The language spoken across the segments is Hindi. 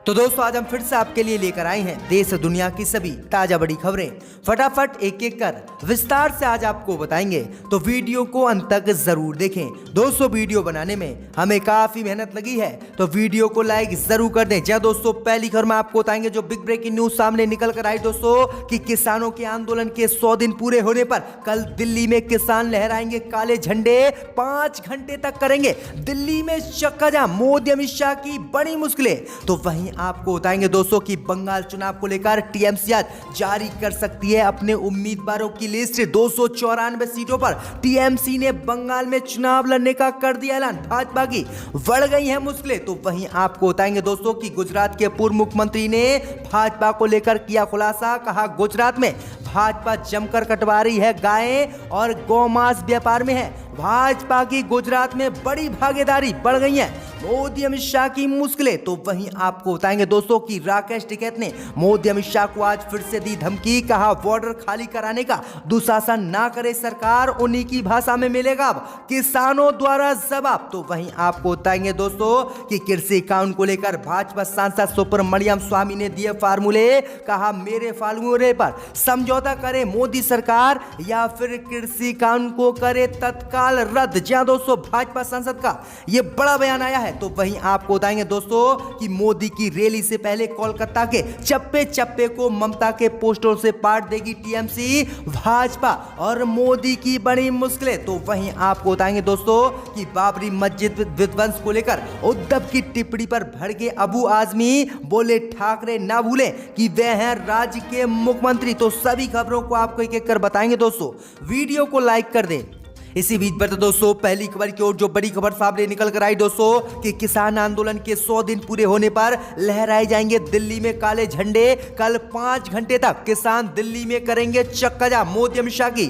तो दोस्तों आज हम फिर से आपके लिए लेकर आए हैं देश और दुनिया की सभी ताजा बड़ी खबरें। फटाफट एक एक कर विस्तार से आज आपको बताएंगे, तो वीडियो को अंत तक जरूर देखें। दोस्तों वीडियो बनाने में हमें काफी मेहनत लगी है, तो वीडियो को लाइक जरूर कर दें। जहाँ दोस्तों पहली खबर में आपको बताएंगे जो बिग ब्रेकिंग न्यूज सामने निकल कर आई दोस्तों कि किसानों के आंदोलन के 100 दिन पूरे होने पर कल दिल्ली में किसान लहराएंगे काले झंडे, 5 घंटे तक करेंगे दिल्ली में चक्का जाम, मोदी अमित शाह की बड़ी मुश्किलें। तो वहीं आपको बताएंगे दोस्तों कि बंगाल चुनाव को लेकर टीएमसी आज जारी कर सकती है अपने उम्मीदवारों की लिस्ट। 294 सीटों पर टीएमसी ने बंगाल में चुनाव लड़ने का कर दिया ऐलान, भाजपा की बढ़ गई है मुश्किलें। तो वहीं आपको बताएंगे दोस्तों कि गुजरात के पूर्व मुख्यमंत्री ने भाजपा को लेकर किया खुलासा, कहा गुजरात में भाजपा जमकर कटवा रही है गायें और गौमांस व्यापार में है भाजपा की गुजरात में बड़ी भागीदारी, बढ़ गई है मोदी अमित शाह की मुश्किलें। तो वहीं आपको बताएंगे दोस्तों कि राकेश टिकैत ने मोदी अमित शाह को आज फिर से दी धमकी, कहा बॉर्डर खाली कराने का दुशासन ना करे सरकार, उन्हीं की भाषा में मिलेगा अब किसानों द्वारा जवाब। तो वहीं आपको बताएंगे दोस्तों कि कृषि कानून को लेकर भाजपा सांसद सुब्रमण्यम स्वामी ने दिए फार्मूले, कहा मेरे फार्मूले पर समझौता करे मोदी सरकार या फिर कृषि कानून को करे तत्काल रद्द। जहां दोस्तों भाजपा सांसद का यह बड़ा बयान आया है। तो वहीं आपको बताएंगे दोस्तों कि मोदी की रैली से पहले कोलकाता के चप्पे चप्पे को ममता के पोस्टरों से पाट देगी टीएमसी, भाजपा और मोदी की बड़ी मुश्किलें। तो वहीं आपको बताएंगे दोस्तों कि बाबरी मस्जिद विध्वंस को लेकर उद्धव की टिप्पणी पर भड़के अबू आजमी, बोले ठाकरे ना भूले कि वे हैं राज्य के मुख्यमंत्री। तो सभी खबरों को आपको एक एक कर बताएंगे दोस्तों, वीडियो को लाइक कर दें। इसी बीच पर दोस्तों पहली खबर की ओर जो बड़ी खबर सामने निकल कर आई दोस्तों कि किसान आंदोलन के 100 दिन पूरे होने पर लहराए जाएंगे दिल्ली में काले झंडे। कल 5 घंटे तक किसान दिल्ली में करेंगे चक्का जाम, मोदी अमित शाह की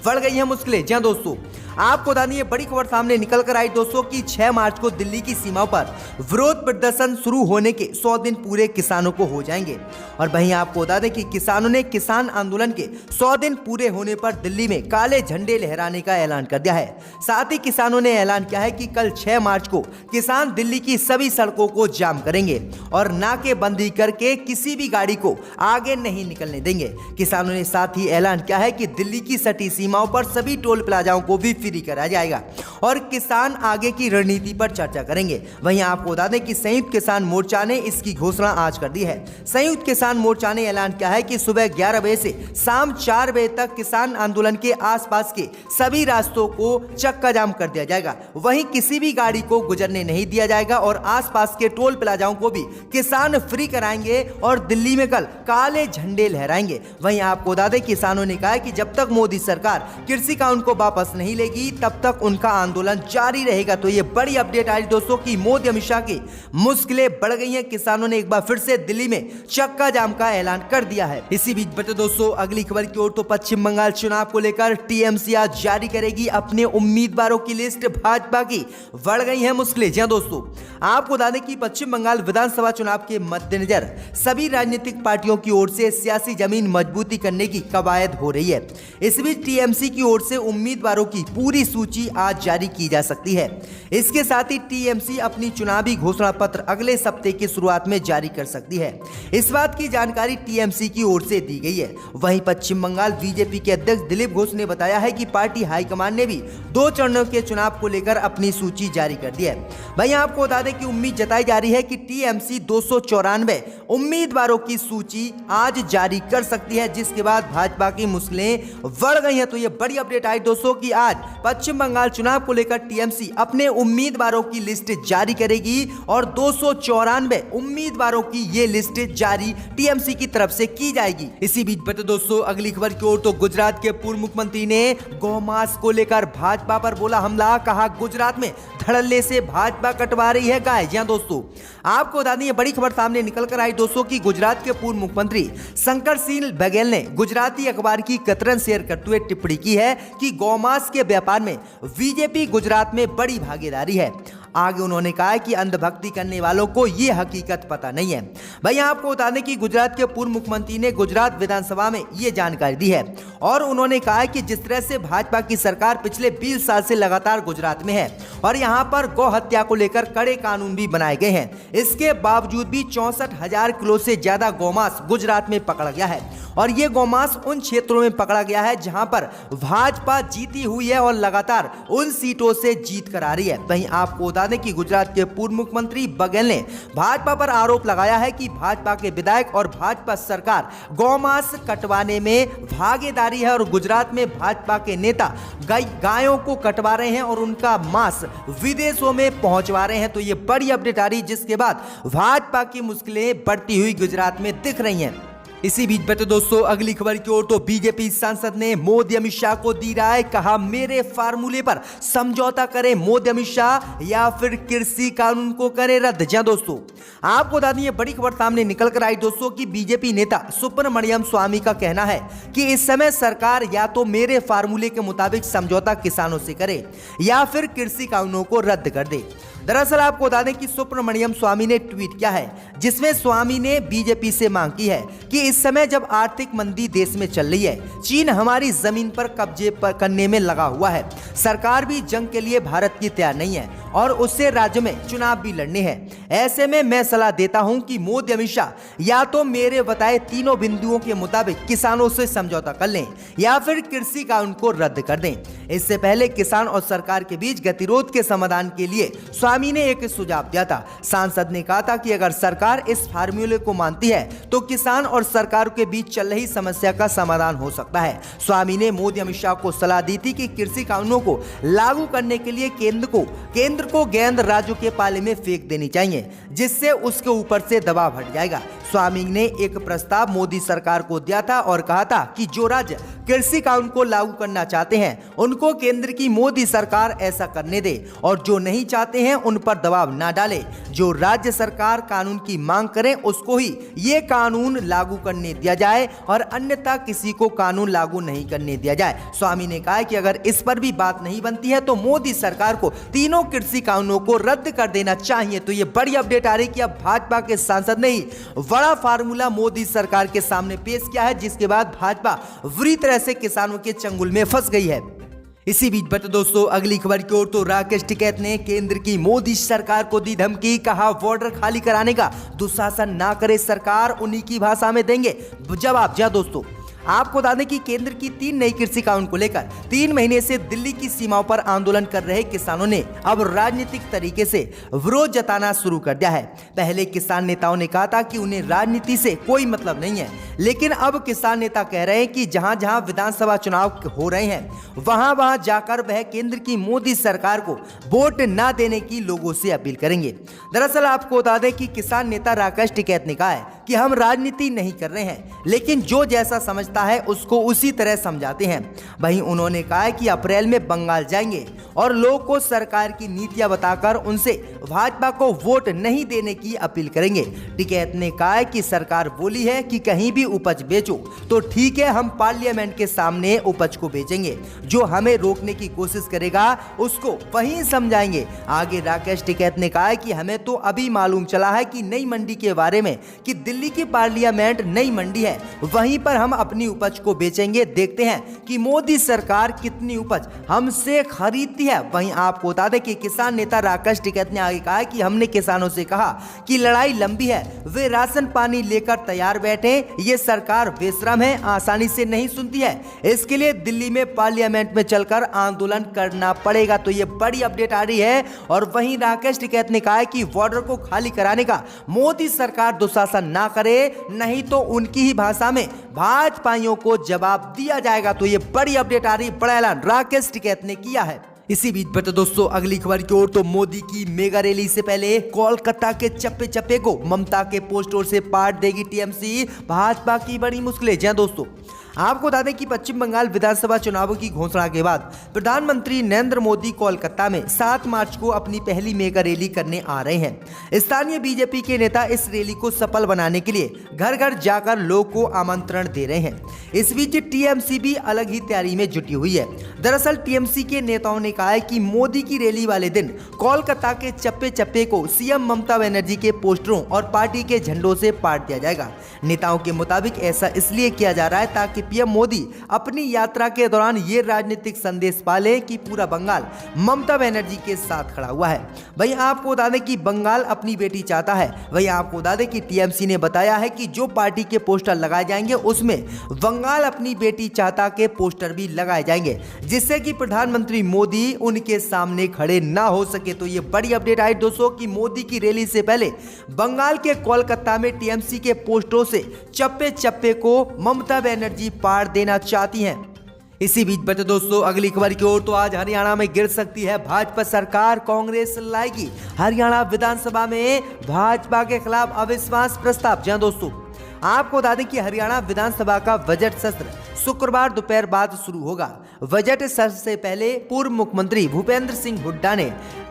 बढ़ गई है मुश्किलें। जहां दोस्तों आपको बता दें बड़ी खबर सामने निकल कर आई दोस्तों कि 6 मार्च को दिल्ली की सीमाओं पर विरोध प्रदर्शन शुरू होने के 100 दिन पूरे किसानों को हो जाएंगे। और वहीं आपको बता दें कि किसानों ने किसान आंदोलन के 100 दिन पूरे होने पर दिल्ली में काले झंडे लहराने का ऐलान कर दिया है। साथ ही किसानों ने ऐलान किया है कि कल 6 मार्च को किसान दिल्ली की सभी सड़कों को जाम करेंगे और नाकेबंदी करके किसी भी गाड़ी को आगे नहीं निकलने देंगे। किसानों ने साथ ही ऐलान किया है कि दिल्ली की सटी सीमाओं पर सभी टोल प्लाजाओं को भी फ्री कराया जाएगा और किसान आगे की रणनीति पर चर्चा करेंगे। वहीं आपको बता दें कि संयुक्त किसान मोर्चा ने इसकी घोषणा आज कर दी है। संयुक्त किसान मोर्चा ने ऐलान किया है कि सुबह 11 बजे से शाम 4 बजे तक किसान आंदोलन के आसपास के सभी रास्तों को चक्का जाम कर दिया जाएगा। वहीं किसी भी गाड़ी को गुजरने नहीं दिया जाएगा और आसपास के टोल प्लाजाओं को भी किसान फ्री कराएंगे और दिल्ली में कल काले झंडे लहराएंगे। वहीं आपको बता दें किसानों ने कहा है कि जब तक मोदी सरकार कृषि कानून को वापस नहीं लेगी तब तक उनका आंदोलन जारी रहेगा। तो ये बड़ी अपडेट आई दोस्तों कि मोदी अमित शाह की मुश्किलें बढ़ गई हैं। किसानों ने एक बार फिर से दिल्ली में चक्का जाम का ऐलान कर दिया है। इसी बीच बता दोस्तों अगली खबर की ओर तो पश्चिम बंगाल चुनाव को लेकर टीएमसी आज जारी करेगी अपने उम्मीदवारों की लिस्ट, भाजपा की बढ़ गई है मुश्किलें। जी दोस्तों आपको बता दें कि पश्चिम बंगाल विधानसभा चुनाव के मद्देनजर सभी राजनीतिक पार्टियों की ओर से सियासी जमीन मजबूती करने की कवायद हो रही है। इस बीच टीएमसी की ओर से उम्मीदवारों की पूरी सूची आज जारी की जा सकती है। इसके साथ ही टीएमसी अपनी चुनावी घोषणा पत्र अगले सप्ताह की शुरुआत में जारी कर सकती है। इस बात की जानकारी टीएमसी की ओर से दी गई है। वहीं पश्चिम बंगाल बीजेपी के अध्यक्ष दिलीप घोष ने बताया है कि पार्टी हाईकमान ने भी 2 चरणों के चुनाव को लेकर अपनी सूची जारी कर दी है। वहीं आपको बता दें कि उम्मीद जताई जा रही है कि टीएमसी 294 उम्मीदवारों की सूची आज जारी कर सकती है, जिसके बाद भाजपा की मुश्किलें बढ़ गई हैं। तो ये बड़ी अपडेट आई दोस्तों कि आज पश्चिम बंगाल चुनाव को लेकर टीएमसी अपने उम्मीदवारों की लिस्ट जारी करेगी और 294 उम्मीदवारों की ये लिस्ट जारी टीएमसी की तरफ से की जाएगी। इसी बीच बता दोस्तों अगली खबर की ओर तो गुजरात के पूर्व मुख्यमंत्री ने गौमांस को लेकर भाजपा पर बोला हमला, कहा गुजरात में धड़ल्ले से भाजपा कटवा रही है गाय। जी दोस्तों आपको बता दें बड़ी खबर सामने निकल कर आई दोस्तों कि गुजरात के पूर्व मुख्यमंत्री शंकरसिंह बघेल ने गुजराती अखबार की कतरन शेयर करते हुए टिप्पणी की है कि गौमांस के व्यापार में बीजेपी गुजरात में बड़ी भागीदारी है। आगे उन्होंने कहा कि अंधभक्ति करने वालों को ये हकीकत पता नहीं है। भाई आपको बता दें कि गुजरात के पूर्व मुख्यमंत्री ने गुजरात विधानसभा में ये जानकारी दी है और उन्होंने कहा कि जिस तरह से भाजपा की सरकार पिछले 20 साल से लगातार गुजरात में है और यहाँ पर गौ हत्या को लेकर कड़े कानून भी बनाए गए हैं, इसके बावजूद भी 64,000 किलो से ज्यादा गौमांस गुजरात में पकड़ा गया है और ये गौमांस उन क्षेत्रों में पकड़ा गया है जहां पर भाजपा जीती हुई है और लगातार उन सीटों से जीत कर आ रही है। वहीं आपको बता दें कि गुजरात के पूर्व मुख्यमंत्री बघेल ने भाजपा पर आरोप लगाया है कि भाजपा के विधायक और भाजपा सरकार गौमांस कटवाने में भागीदारी है और गुजरात में भाजपा के नेता गायों को कटवा रहे हैं और उनका मांस विदेशों में पहुंचवा रहे हैं। तो ये बड़ी अपडेट आ रही, जिसके बाद भाजपा की मुश्किलें बढ़ती हुई गुजरात में दिख रही हैं। इसी बीच बटे दोस्तों अगली खबर की ओर, तो बीजेपी सांसद ने मोदी अमित शाह को दी राय, कहा मेरे फार्मूले पर समझौता करें मोदी अमित शाह या फिर कृषि कानून को करें रद्द। जी दोस्तों, आपको बता दें बड़ी खबर सामने निकल कर आई दोस्तों कि बीजेपी नेता सुब्रमण्यम स्वामी का कहना है कि इस समय सरकार या तो मेरे फार्मूले के मुताबिक समझौता किसानों से करे या फिर कृषि कानूनों को रद्द कर दे। दरअसल आपको बता दें कि सुब्रमण्यम स्वामी ने ट्वीट किया है जिसमें स्वामी ने बीजेपी से मांग की है कि इस समय जब आर्थिक मंदी देश में चल रही है, चीन हमारी जमीन पर कब्जे करने में लगा हुआ है, सरकार भी जंग के लिए भारत की तैयार नहीं है और उससे राज्य में चुनाव भी लड़ने हैं। ऐसे में मैं सलाह देता हूं कि मोदी अमित शाह या तो मेरे बताए तीनों बिंदुओं के मुताबिक किसानों से समझौता कर लें या फिर कृषि कानून को रद्द कर दें। इससे पहले किसान और सरकार के बीच गतिरोध के समाधान के लिए स्वामी ने एक सुझाव दिया था। सांसद ने कहा था कि अगर सरकार इस फार्मूले को मानती है तो किसान और सरकार के बीच चल रही समस्या का समाधान हो सकता है। स्वामी ने मोदी अमित शाह को सलाह दी थी कि कृषि कानूनों को लागू करने के लिए केंद्र को गेंद राज्यों के पाले में फेंक देनी चाहिए, जिससे उसके ऊपर से दबाव हट जाएगा। स्वामी ने एक प्रस्ताव मोदी सरकार को दिया था और कहा था कि जो राज्य कृषि कानून को लागू करना चाहते हैं उनको केंद्र की मोदी सरकार ऐसा करने दे और जो नहीं चाहते हैं उन पर दबाव ना डाले। जो राज्य सरकार कानून की मांग करें उसको ही ये कानून लागू करने दिया जाए और अन्यथा किसी को कानून लागू नहीं करने दिया जाए। स्वामी ने कहा कि अगर इस पर भी बात नहीं बनती है तो मोदी सरकार को तीनों कृषि कानूनों को रद्द कर देना चाहिए। तो ये बड़ी अपडेट आ रही कि अब भाजपा के सांसद ने ही बड़ा फार्मूला मोदी सरकार के सामने पेश किया है, जिसके बाद भाजपा बुरी तरह से किसानों के चंगुल में फंस गई है। इसी बीच बटे दोस्तों अगली खबर की ओर, तो राकेश टिकैत ने केंद्र की मोदी सरकार को दी धमकी, कहा बॉर्डर खाली कराने का दुशासन ना करे सरकार, उन्हीं की भाषा में देंगे जवाब। जा दोस्तों, आपको बता दें कि केंद्र की 3 नई कृषि कानून को लेकर 3 महीने से दिल्ली की सीमाओं पर आंदोलन कर रहे किसानों ने अब राजनीतिक तरीके से विरोध जताना शुरू कर दिया है। पहले किसान नेताओं ने कहा था कि उन्हें राजनीति से कोई मतलब नहीं है, लेकिन अब किसान नेता कह रहे हैं कि जहां जहां विधानसभा चुनाव हो रहे हैं वहां वहां जाकर वह केंद्र की मोदी सरकार को वोट न देने की लोगों से अपील करेंगे। दरअसल आपको बता दें कि किसान नेता राकेश टिकैत ने कहा है कि हम राजनीति नहीं कर रहे हैं, लेकिन जो जैसा समझता है उसको उसी तरह समझाते हैं। वहीं उन्होंने कहा है कि अप्रैल में बंगाल जाएंगे और लोगों को सरकार की नीतियां बताकर उनसे भाजपा को वोट नहीं देने की अपील करेंगे। टिकैत ने कहा है कि सरकार बोली है कि कहीं भी उपज बेचो तो ठीक है, हम पार्लियामेंट के सामने उपज को बेचेंगे, जो हमें रोकने की कोशिश करेगा उसको वहीं समझाएंगे। आगे राकेश टिकैत ने कहा है कि हमें तो अभी मालूम चला है कि नई मंडी के बारे में कि दिल्ली की पार्लियामेंट नई मंडी है, वहीं पर हम अपनी उपज को बेचेंगे। देखते हैं कि मोदी सरकार कितनी उपज हमसे खरीदती है। वहीं आपको बता दें कि किसान नेता राकेश टिकैत ने आगे कहा कि हमने किसानों से कहा कि लड़ाई लंबी है, वे राशन पानी लेकर तैयार बैठे, ये सरकार बेशरम है, आसानी से नहीं सुनती है, इसके लिए दिल्ली में पार्लियामेंट में चलकर आंदोलन करना पड़ेगा। तो ये बड़ी अपडेट आ रही है। और वहीं राकेश टिकैत ने कहा है कि बॉर्डर को खाली कराने का मोदी सरकार दुशासन ना करे, नहीं तो उनकी ही भाषा में भाजपाइयों को जवाब दिया जाएगा। तो ये बड़ी अपडेट आ रही, बड़ा ऐलान राकेश टिकैत ने किया है। इसी बीच बटे दोस्तों अगली खबर की ओर, तो मोदी की मेगा रैली से पहले कोलकाता के चप्पे चप्पे को ममता के पोस्टर से पाट देगी टीएमसी, भाजपा की बड़ी मुश्किलें। जी दोस्तों, आपको बता दें कि पश्चिम बंगाल विधानसभा चुनावों की घोषणा के बाद प्रधानमंत्री नरेंद्र मोदी कोलकाता में 7 मार्च को अपनी पहली मेगा रैली करने आ रहे हैं। स्थानीय बीजेपी के नेता इस रैली को सफल बनाने के लिए घर घर जाकर लोग को आमंत्रण दे रहे हैं। इस बीच टीएमसी भी अलग ही तैयारी में जुटी हुई है। दरअसल टीएमसी के नेताओं ने कहा है कि मोदी की रैली वाले दिन कोलकाता के चप्पे चप्पे को सीएम ममता बनर्जी के पोस्टरों और पार्टी के झंडों से पाट दिया जाएगा। नेताओं के मुताबिक ऐसा इसलिए किया जा रहा है ताकि पीएम मोदी अपनी यात्रा के दौरान ये राजनीतिक संदेश पाले कि पूरा बंगाल ममता बनर्जी के साथ खड़ा हुआ है। वहीं आपको बता दें कि बंगाल अपनी बेटी चाहता है। वहीं आपको बता दें कि टीएमसी ने बताया है कि जो पार्टी के पोस्टर लगाए जाएंगे उसमें बंगाल अपनी बेटी चाहता के पोस्टर भी लगाए जाएंगे, जिससे कि प्रधानमंत्री मोदी उनके सामने खड़े ना हो सके। तो ये बड़ी अपडेट आई दोस्तों कि मोदी की रैली से पहले बंगाल के कोलकाता में टीएमसी के पोस्टरों से चप्पे चप्पे को ममता बनर्जी पार देना चाहती हैं। इसी बीच बटे दोस्तों अगली खबर की ओर, तो आज हरियाणा में गिर सकती है भाजपा सरकार, कांग्रेस लाएगी हरियाणा विधानसभा में भाजपा के खिलाफ अविश्वास प्रस्ताव। जी दोस्तों, आपको बता दें कि हरियाणा विधानसभा का बजट सत्र शुक्रवार दोपहर बाद शुरू होगा। बजट सत्र से पहले पूर्व मुख्यमंत्री भूपेंद्र सिंह हुड्डा ने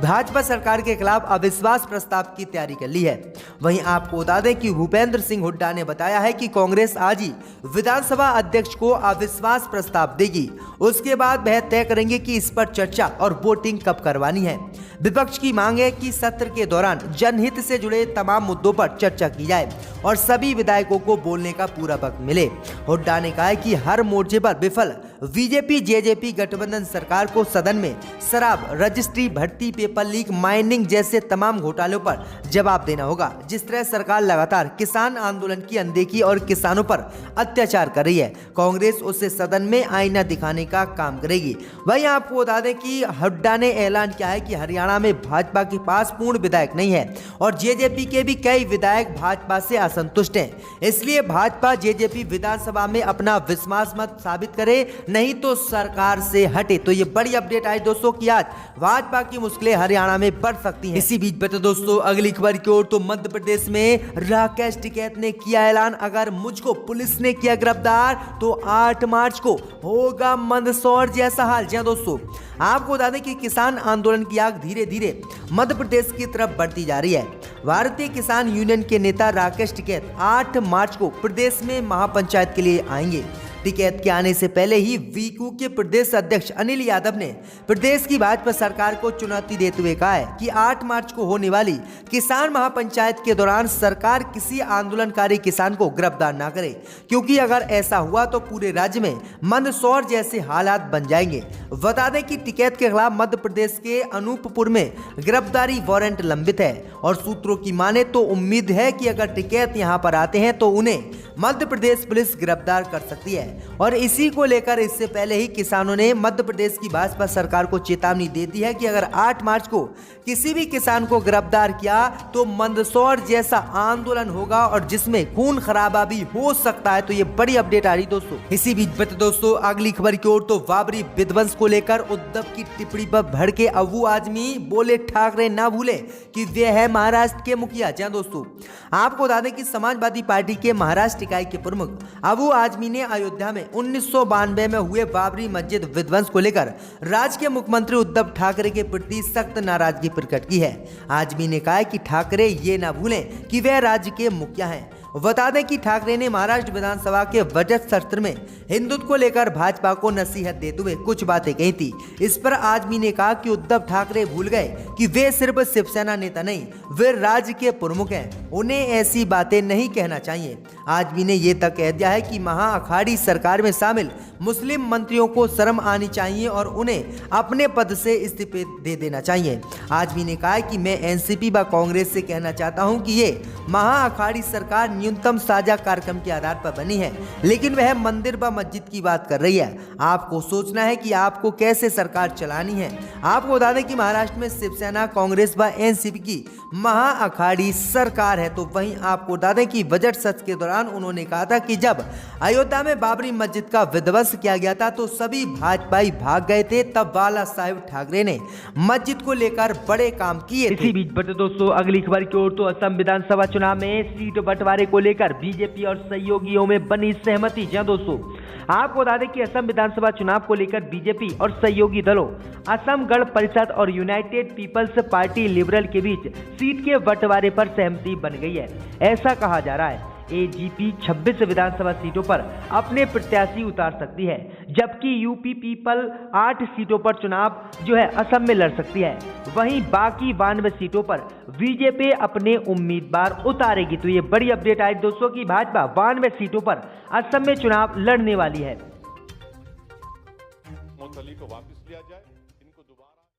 भाजपा सरकार के खिलाफ अविश्वास प्रस्ताव की तैयारी कर ली है। वहीं आपको बता दें कि भूपेंद्र सिंह हुड्डा ने बताया है कि कांग्रेस आज ही विधानसभा अध्यक्ष को अविश्वास प्रस्ताव देगी। उसके बाद वह तय करेंगे कि इस पर चर्चा और वोटिंग कब करवानी है। विपक्ष की मांग है कि सत्र के दौरान जनहित से जुड़े तमाम मुद्दों पर चर्चा की जाए और सभी विधायकों को बोलने का पूरा वक्त मिले। हुड्डा ने कहा है कि हर मोर्चे पर विफल बीजेपी जेजेपी गठबंधन सरकार को सदन में शराब, रजिस्ट्री, भर्ती, पेपर लीक, माइनिंग जैसे तमाम घोटालों पर जवाब देना होगा। जिस तरह सरकार लगातार किसान आंदोलन की अनदेखी और किसानों पर अत्याचार कर रही है, कांग्रेस उसे सदन में आईना दिखाने का काम करेगी। वहीं आपको बता दें कि हुड्डा ने ऐलान किया है कि हरियाणा में भाजपा के पास पूर्ण विधायक नहीं है और जेजेपी के भी कई विधायक भाजपा से असंतुष्ट हैं। इसलिए भाजपा जेजेपी विधानसभा में अपना विश्वास मत साबित करे, नहीं तो सरकार से हटे। तो ये बड़ी अपडेट आई दोस्तों कि आज भाजपा की मुश्किलें हरियाणा में बढ़ सकती हैं। इसी बीच बता दोस्तों अगली खबर की ओर, तो मध्य प्रदेश में राकेश टिकैत ने किया ऐलान, अगर मुझको पुलिस ने किया गिरफ्तार तो 8 मार्च को होगा मंदसौर जैसा हाल। जी दोस्तों, आपको बता दें कि किसान आंदोलन की आग धीरे धीरे मध्य प्रदेश की तरफ बढ़ती जा रही है। भारतीय किसान यूनियन के नेता राकेश टिकैत 8 मार्च को प्रदेश में महापंचायत के लिए आएंगे। टिकैत के आने से पहले ही वीकू के प्रदेश अध्यक्ष अनिल यादव ने प्रदेश की भाजपा सरकार को चुनौती देते हुए कहा है कि 8 मार्च को होने वाली किसान महापंचायत के दौरान सरकार किसी आंदोलनकारी किसान को गिरफ्तार ना करे, क्योंकि अगर ऐसा हुआ तो पूरे राज्य में मंदसौर जैसे हालात बन जाएंगे। बता दें कि टिकैत के खिलाफ मध्य प्रदेश के अनूपपुर में गिरफ्तारी वारंट लंबित है और सूत्रों की माने तो उम्मीद है कि अगर टिकैत यहां पर आते हैं तो उन्हें मध्य प्रदेश पुलिस गिरफ्तार कर सकती है। और इसी को लेकर इससे पहले ही किसानों ने मध्य प्रदेश की भाजपा सरकार को चेतावनी दे दी है कि अगर 8 मार्च को किसी भी किसान को गिरफ्तार किया तो मंदसौर जैसा आंदोलन होगा और जिसमें खून खराबा भी हो सकता है। तो ये बड़ी अपडेट आ रही दोस्तों। इसी बीच दोस्तों अगली खबर की ओर, तो बाबरी विध्वंस को लेकर उद्धव की टिप्पणी पर भड़के अबू आजमी, बोले ठाकरे ना भूले कि वे है महाराष्ट्र के मुखिया। जी दोस्तों, आपको बता दें कि समाजवादी पार्टी के महाराष्ट्र इकाई के प्रमुख अबू आजमी ने अयोध्या में 1992 में हुए बाबरी मस्जिद विध्वंस को लेकर राज्य के मुख्यमंत्री उद्धव ठाकरे के प्रति सख्त नाराजगी प्रकट की है। आजमी ने कहा है कि ठाकरे ये ना भूलें कि वे राज्य के मुखिया हैं। बता दें कि ठाकरे ने महाराष्ट्र विधानसभा के बजट सत्र में हिंदुत्व को लेकर भाजपा को नसीहत देते हुए कुछ बातें कही थी। इस पर आजमी ने कहा कि उद्धव ठाकरे भूल गए कि वे सिर्फ शिवसेना नेता नहीं, वे राज्य के प्रमुख हैं, उन्हें ऐसी बातें नहीं कहना चाहिए। आजमी ने यह तक कह दिया है कि महा अखाड़ी सरकार में शामिल मुस्लिम मंत्रियों को शर्म आनी चाहिए और उन्हें अपने पद से इस्तीफे दे देना चाहिए। आजमी ने कहा कि मैं एनसीपी व कांग्रेस से कहना चाहता हूं कि ये महा अखाड़ी सरकार न्यूनतम साझा कार्यक्रम के आधार पर बनी है, लेकिन वह मंदिर व मस्जिद की बात कर रही है। आपको सोचना है कि आपको कैसे सरकार चलानी है। आपको बता दें कि महाराष्ट्र में शिवसेना, कांग्रेस व एनसीपी की महा अखाड़ी सरकार है। तो वहीं आपको बता दें कि बजट सत्र के दौरान उन्होंने कहा था कि जब अयोध्या में बाबरी मस्जिद का विध्वंस किया गया था तो सभी भाजपाई भाग गए थे, तब बाला साहेब ठाकरे ने मस्जिद को लेकर बड़े काम किए थे। इसी बीच दोस्तों अगली खबर की ओर, तो असम विधानसभा चुनाव में सीट बंटवारे को लेकर बीजेपी और सहयोगियों में बनी सहमति। जी दोस्तों, आपको बता दें कि असम विधानसभा चुनाव को लेकर बीजेपी और सहयोगी दलों असम गण परिषद और यूनाइटेड पीपल्स पार्टी लिबरल के बीच सीट के बंटवारे पर सहमति बन गई है। ऐसा कहा जा रहा है एजीपी 26 विधानसभा सीटों पर अपने प्रत्याशी उतार सकती है, जबकि यूपी पीपल 8 सीटों पर चुनाव जो है असम में लड़ सकती है। वहीं बाकी 92 सीटों पर बीजेपी अपने उम्मीदवार उतारेगी। तो ये बड़ी अपडेट आई दोस्तों कि भाजपा 92 सीटों पर असम में चुनाव लड़ने वाली है। मुअत्तली को वापस लिया जाए।